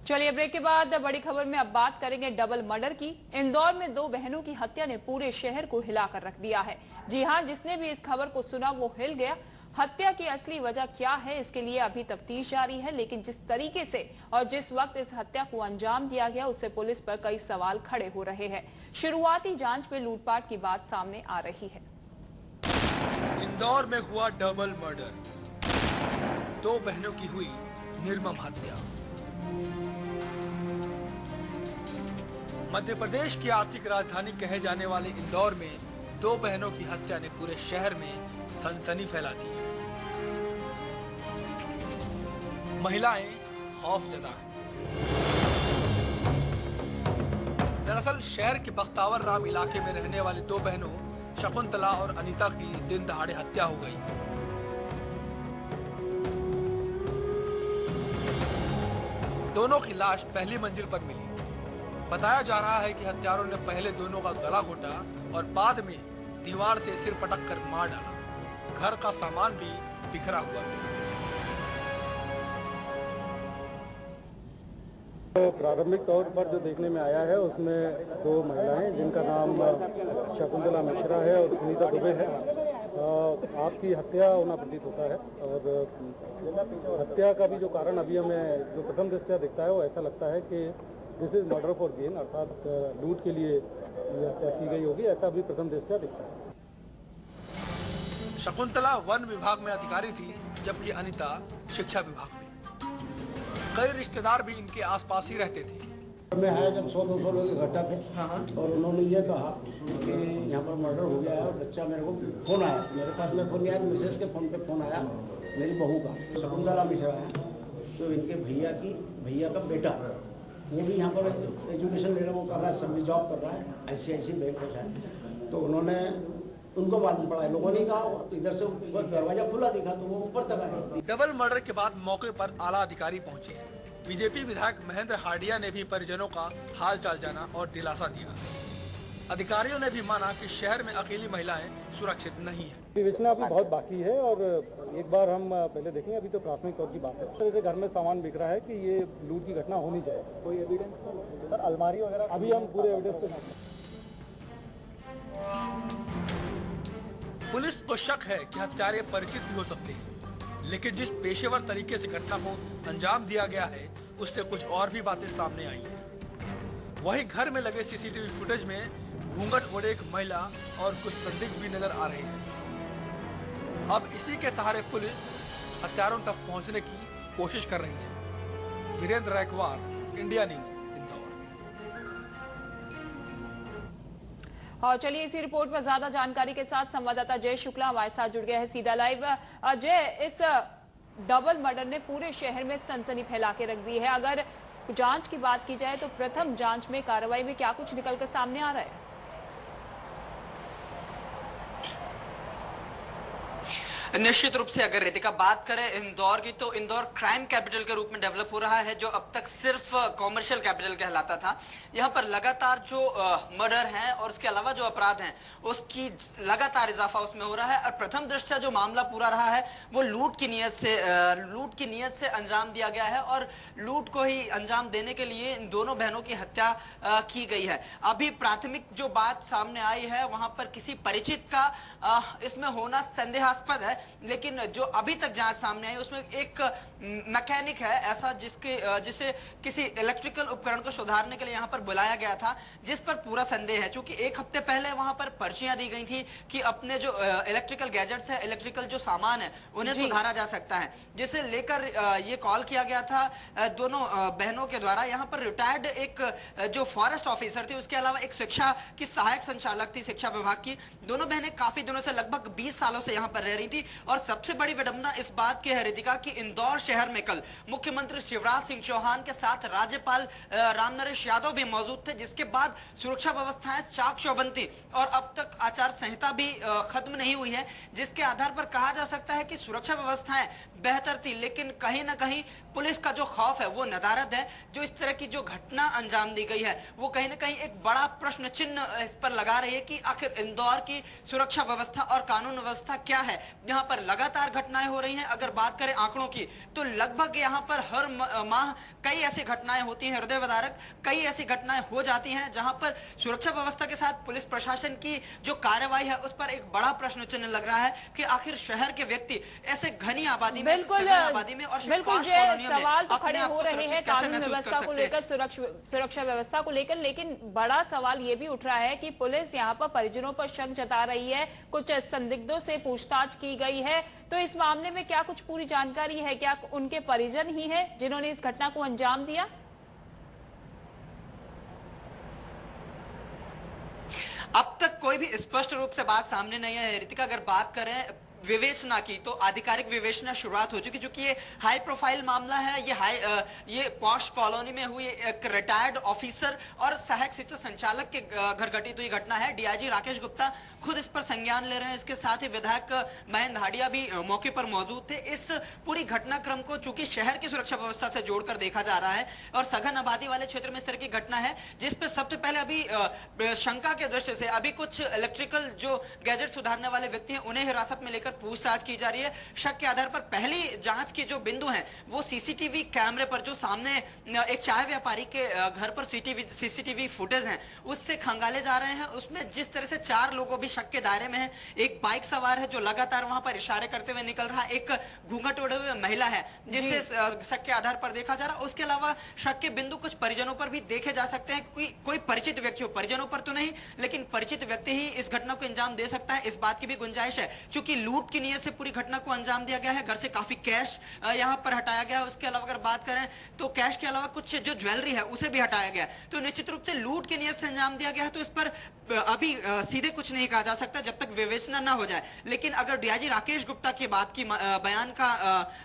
चलिए ब्रेक के बाद बड़ी खबर में अब बात करेंगे डबल मर्डर की। इंदौर में दो बहनों की हत्या ने पूरे शहर को हिलाकर रख दिया है। जी हां, जिसने भी इस खबर को सुना वो हिल गया। हत्या की असली वजह क्या है, इसके लिए अभी तफ्तीश जारी है, लेकिन जिस तरीके से और जिस वक्त इस हत्या को अंजाम दिया गया उससे पुलिस पर कई सवाल खड़े हो रहे हैं। शुरुआती जांच में लूटपाट की बात सामने आ रही है। इंदौर में हुआ डबल मर्डर, दो बहनों की हुई निर्मम हत्या। मध्य प्रदेश की आर्थिक राजधानी कहे जाने वाले इंदौर में दो बहनों की हत्या ने पूरे शहर में सनसनी फैला दी। महिलाएं खौफ जता गईं। दरअसल शहर के बख्तावर राम इलाके में रहने वाली दो बहनों शकुंतला और अनीता की दिन दहाड़े हत्या हो गई। दोनों की लाश पहली मंजिल पर मिली। बताया जा रहा है कि हत्यारों ने पहले दोनों का गला घोटा और बाद में दीवार से सिर पटक कर मार डाला। घर का सामान भी बिखरा हुआ है। प्रारंभिक तौर पर जो देखने में आया है उसमें दो महिलाएं जिनका नाम शकुंतला मिश्रा है और सुनीता दुबे है, आपकी हत्या होना प्रतीत होता है। और हत्या का भी जो कारण अभी हमें जो प्रथम दृष्टया दिखता है वो ऐसा लगता है कि this is murder for gain, अर्थात लूट के लिए ये हत्या की गई होगी, ऐसा भी प्रथम दृष्टया दिखता है। शकुंतला वन विभाग में अधिकारी थी, जबकि अनीता शिक्षा विभाग में। कई रिश्तेदार भी इनके आसपास ही रहते थे। मैं आया जब 100-200 लोग इकट्ठा थे और उन्होंने ये कहा कि यहाँ पर मर्डर हो गया है और बच्चा, मेरे को फोन आया, मेरे पास में फोन नहीं आया, मिसेज के फोन पे फोन आया मेरी बहू का, शकुंतला मिश्रा है, तो इनके भैया का बेटा, वो भी यहाँ पर एजुकेशन ले रहा है, वो कर रहा है, सब जॉब कर रहा है, ICICI बैंक में है। तो उन्होंने उनको मालूम पड़ा है, लोगों ने कहा इधर से दरवाजा खुला दिखा तो वो ऊपर तक आए। डबल मर्डर के बाद मौके पर आला अधिकारी पहुंचे। बीजेपी विधायक महेंद्र हार्डिया ने भी परिजनों का हाल चाल जाना और दिलासा दिया। अधिकारियों ने भी माना कि शहर में अकेली महिलाएं सुरक्षित नहीं है। विवेचना अभी बहुत बाकी है और एक बार हम पहले देखेंगे। अभी तो प्राथमिक तौर की बात है। तो घर में सामान बिक रहा है कि ये लूट की घटना होनी चाहिए। कोई एविडेंस सर, अलमारी वगैरह अभी हम पूरे एविडेंस पे। पुलिस को शक है कि हत्यारे परिचित भी हो सकते हैं, लेकिन जिस पेशेवर तरीके से घटना को अंजाम दिया गया है उससे कुछ और भी बातें सामने आई हैं। वहीं घर में लगे CCTV फुटेज में घूंघट ओढ़े एक महिला और कुछ संदिग्ध भी नजर आ रहे हैं। अब इसी के सहारे पुलिस हत्यारों तक पहुंचने की कोशिश कर रही है। Virendra Raikwar, India news, Indore. और चलिए इसी रिपोर्ट पर ज्यादा जानकारी के साथ संवाददाता जय शुक्ला हमारे साथ जुड़ गया है सीधा लाइव। जय, इस डबल मर्डर ने पूरे शहर में सनसनी फैला के रख दी है। अगर जांच की बात की जाए तो प्रथम जांच में कार्रवाई में क्या कुछ निकलकर सामने आ रहा है? निश्चित रूप से अगर रितिका बात करें इंदौर की, तो इंदौर क्राइम कैपिटल के रूप में डेवलप हो रहा है, जो अब तक सिर्फ कॉमर्शियल कैपिटल कहलाता था। यहाँ पर लगातार जो मर्डर हैं और उसके अलावा जो अपराध हैं उसकी लगातार इजाफा उसमें हो रहा है। और प्रथम दृष्टया जो मामला पूरा रहा है वो लूट की नीयत से अंजाम दिया गया है और लूट को ही अंजाम देने के लिए इन दोनों बहनों की हत्या की गई है। अभी प्राथमिक जो बात सामने आई है वहां पर किसी परिचित का इसमें होना संदेहास्पद है, लेकिन जो अभी तक जांच सामने आई उसमें एक मैकेनिक है ऐसा जिसे किसी इलेक्ट्रिकल उपकरण को सुधारने के लिए यहाँ पर बुलाया गया था, जिस पर पूरा संदेह है। क्योंकि एक हफ्ते पहले वहां पर पर्चियां दी गई थी कि अपने जो इलेक्ट्रिकल गैजेट्स है, इलेक्ट्रिकल जो सामान है उन्हें सुधारा जा सकता है, जिसे लेकर ये कॉल किया गया था दोनों बहनों के द्वारा। यहाँ पर रिटायर्ड एक जो फॉरेस्ट ऑफिसर थी, उसके अलावा एक शिक्षा की सहायक संचालक थी शिक्षा विभाग की। दोनों बहनें काफी दिनों से, लगभग 20 सालों से यहाँ पर रह रही थी। और सबसे बड़ी विडंबना इस बात की है रितिका कि इंदौर शहर में कल मुख्यमंत्री शिवराज सिंह चौहान के साथ राज्यपाल रामनरेश यादव भी मौजूद थे, जिसके बाद सुरक्षा व्यवस्थाएं चाक चौबंद थी और अब तक आचार संहिता भी खत्म नहीं हुई है, जिसके आधार पर कहा जा सकता है कि सुरक्षा व्यवस्थाएं बेहतर थी। लेकिन कहीं ना कहीं पुलिस का जो खौफ है वो नदारद है। जो इस तरह की जो घटना अंजाम दी गई है वो कहीं ना कहीं एक बड़ा प्रश्न चिन्ह इस पर लगा रही है कि आखिर इंदौर की सुरक्षा व्यवस्था और कानून व्यवस्था क्या है, जहां यहाँ पर लगातार घटनाएं हो रही हैं। अगर बात करें आंकड़ों की तो लगभग यहाँ पर हर माह कई ऐसी घटनाएं होती हैं हृदय विदारक, कई ऐसी घटनाएं हो जाती हैं जहां पर सुरक्षा व्यवस्था के साथ पुलिस प्रशासन की जो कार्रवाई है उस पर एक बड़ा प्रश्न चिन्ह लग रहा है कि आखिर शहर के व्यक्ति ऐसे घनी आबादी में, बिल्कुल आबादी में और बिल्कुल सवाल तो खड़े हो रहे हैं कानून व्यवस्था को लेकर, सुरक्षा व्यवस्था को लेकर, लेकिन बड़ा सवाल ये भी उठ रहा है कि पुलिस यहाँ पर परिजनों पर शक जता रही है, कुछ संदिग्धों से पूछताछ की गई है, तो इस मामले में क्या कुछ पूरी जानकारी है? क्या उनके परिजन ही हैं जिन्होंने इस घटना को अंजाम दिया? अब तक कोई भी स्पष्ट रूप से बात सामने नहीं है रितिका। अगर बात करें विवेचना की तो आधिकारिक विवेचना शुरुआत हो चुकी, क्योंकि ये हाई प्रोफाइल मामला है। ये पॉश कॉलोनी में हुई एक रिटायर्ड ऑफिसर और सहायक शिक्षा संचालक के घर घटित हुई घटना है। डीआईजी राकेश गुप्ता खुद इस पर संज्ञान ले रहे हैं। इसके साथ ही विधायक महेंद्र हाडिया भी मौके पर मौजूद थे। इस पूरी घटनाक्रम को चूंकि शहर की सुरक्षा व्यवस्था से जोड़कर देखा जा रहा है और सघन आबादी वाले क्षेत्र में इस तरह की घटना है, जिसपे सबसे पहले अभी शंका के दृष्टि से अभी कुछ इलेक्ट्रिकल जो गैजेट सुधारने वाले व्यक्ति हैं उन्हें हिरासत में लेकर पूछताछ की जा रही है। शक के आधार पर पहली जांच के जो बिंदु हैं वो सीसीटीवी कैमरे पर, जो सामने एक चाय व्यापारी के घर पर सीसीटीवी फुटेज हैं उससे खंगाले जा रहे हैं। उसमें जिस तरह से 4 लोगों भी शक के दायरे में है। एक बाइक सवार है जो लगातार वहां पर इशारे करते हुए निकल रहा है, एक घूंघट ओढ़े हुए महिला है जिसे शक के आधार पर देखा जा रहा है। उसके अलावा शक के बिंदु कुछ परिजनों पर भी देखे जा सकते हैं। कोई परिचित व्यक्ति हो, परिजनों पर तो नहीं लेकिन परिचित व्यक्ति ही इस घटना को अंजाम दे सकता है, इस बात की भी गुंजाइश है। क्योंकि लूट की नीयत से पूरी घटना को अंजाम दिया गया है। घर से काफी कैश यहां पर हटाया गया है। उसके अलावा अगर बात करें तो कैश के अलावा कुछ जो ज्वेलरी है उसे भी हटाया गया है। तो निश्चित रूप से लूट की नीयत से अंजाम दिया गया है। तो इस पर अभी सीधे कुछ नहीं कहा जा सकता जब तक विवेचना ना हो जाए। लेकिन अगर डीआईजी राकेश गुप्ता की बात की बयान का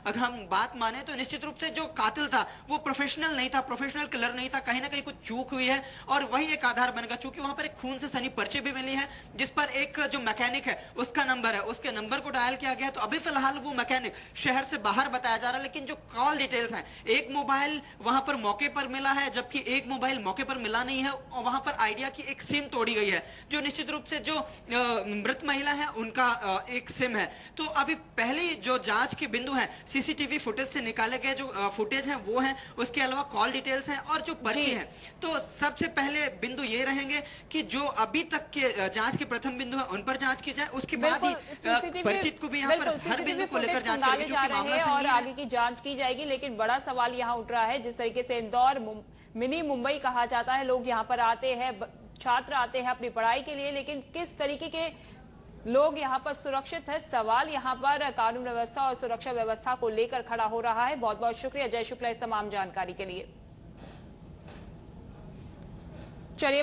अगर हम बात माने तो निश्चित रूप से जो कातिल था वो प्रोफेशनल नहीं था, प्रोफेशनल किलर नहीं था। कहीं ना कहीं कुछ चूक हुई है और वही एक आधार बनेगा। चूंकि वहां पर एक खून से सनी पर्ची भी मिली है जिस पर एक जो मैकेनिक है उसका नंबर है, उसके नंबर को डायल किया गया है। तो अभी फिलहाल वो मैकेनिक शहर से बाहर बताया जा रहा है। लेकिन जो कॉल डिटेल्स हैं, एक मोबाइल वहां पर मौके पर मिला है जबकि एक मोबाइल मौके पर मिला नहीं है और वहां पर आइडिया की एक सिम तोड़ी गई है जो निश्चित रूप से जो मृत महिला है उनका एक सिम है। तो अभी पहली जो जांच के बिंदु हैं सीसीटीवी फुटेज से निकाले गए जो फुटेज हैं वो हैं, उसके अलावा कॉल डिटेल्स हैं और जो पर्ची है। तो सबसे पहले बिंदु ये रहेंगे कि जो अभी तक के जांच के प्रथम बिंदु है उन पर जांच की जाए। उसके बाद ही परिचित को भी यहाँ पर हर बिंदु को लेकर जांच करेगी जा रहे हैं और आगे की जांच की जाएगी। लेकिन बड़ा सवाल यहाँ उठ रहा है, जिस तरीके से इंदौर मिनी मुंबई कहा जाता है, लोग यहाँ पर आते हैं, छात्र आते हैं अपनी पढ़ाई के लिए, लेकिन किस तरीके के लोग यहाँ पर सुरक्षित है, सवाल यहाँ पर कानून व्यवस्था और सुरक्षा व्यवस्था को लेकर खड़ा हो रहा है। बहुत बहुत शुक्रिया जय शुक्ला इस तमाम जानकारी के लिए। चलिए